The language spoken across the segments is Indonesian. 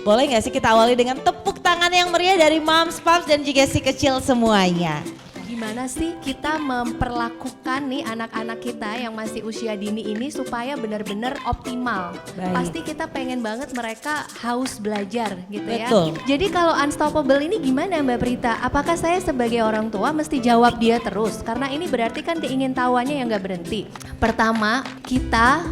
Boleh gak sih kita awali dengan tepuk tangan yang meriah dari moms, paps dan juga si kecil semuanya. Gimana sih kita memperlakukan nih anak-anak kita yang masih usia dini ini supaya benar-benar optimal. Baik. Pasti kita pengen banget mereka haus belajar gitu Betul. ya. Jadi kalau unstoppable ini gimana Mbak Prita? Apakah saya sebagai orang tua mesti jawab dia terus? Karena ini berarti kan keingintahuannya yang gak berhenti. Pertama, kita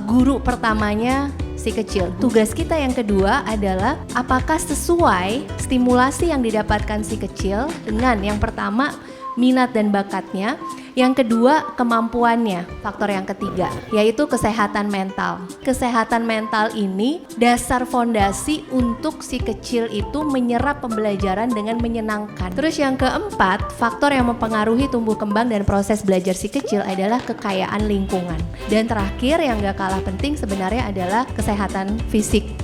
guru pertamanya si kecil. Tugas kita yang kedua adalah apakah sesuai stimulasi yang didapatkan si kecil dengan yang pertama minat dan bakatnya, yang kedua kemampuannya, faktor yang ketiga yaitu kesehatan mental. Kesehatan mental ini dasar fondasi untuk si kecil itu menyerap pembelajaran dengan menyenangkan. Terus yang keempat, faktor yang mempengaruhi tumbuh kembang dan proses belajar si kecil adalah kekayaan lingkungan. Dan terakhir yang gak kalah penting sebenarnya adalah kesehatan fisik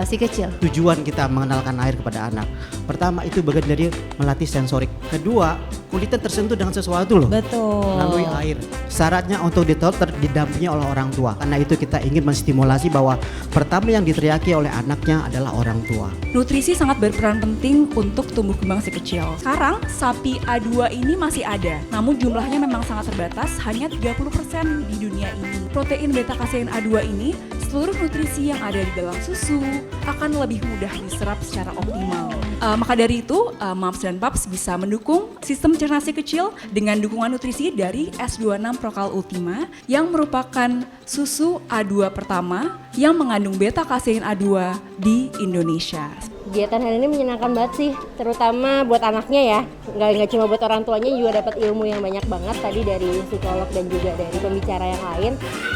si kecil. Tujuan kita mengenalkan air kepada anak, pertama itu bagian dari melatih sensorik. Kedua, kulitnya tersentuh dengan sesuatu loh. Betul. Melalui air. Syaratnya untuk didampingi oleh orang tua. Karena itu kita ingin menstimulasi bahwa pertama yang diteriaki oleh anaknya adalah orang tua. Nutrisi sangat berperan penting untuk tumbuh kembang si kecil. Sekarang sapi A2 ini masih ada, namun jumlahnya memang sangat terbatas, hanya 30% di dunia ini. Protein beta kasein A2 ini, seluruh nutrisi yang ada di dalam susu akan lebih mudah diserap secara optimal. Maka dari itu, moms dan paps bisa mendukung sistem cerna si kecil dengan dukungan nutrisi dari S26 Prokal Ultima yang merupakan susu A2 pertama yang mengandung beta kasein A2 di Indonesia. Kegiatan hari ini menyenangkan banget sih, terutama buat anaknya ya. Nggak cuma buat orang tuanya, juga dapat ilmu yang banyak banget tadi dari psikolog dan juga dari pembicara yang lain.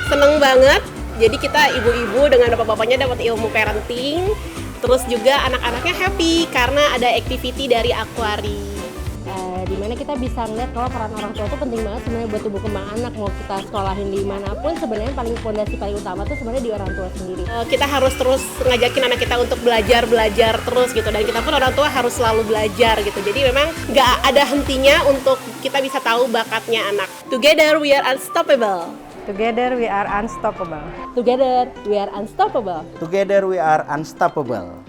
Seneng banget, jadi kita ibu-ibu dengan bapak-bapaknya dapat ilmu parenting. Terus juga anak-anaknya happy karena ada activity dari Aquari. Dimana kita bisa ngeliat kalau peran orang tua itu penting banget sebenarnya buat tumbuh kembang anak. Mau kita sekolahin di manapun, sebenarnya fondasi paling utama tuh sebenarnya di orang tua sendiri. Kita harus terus ngajakin anak kita untuk belajar terus gitu. Dan kita pun orang tua harus selalu belajar gitu. Jadi memang nggak ada hentinya untuk kita bisa tahu bakatnya anak. Together we are unstoppable. Together we are unstoppable. Together we are unstoppable. Together we are unstoppable.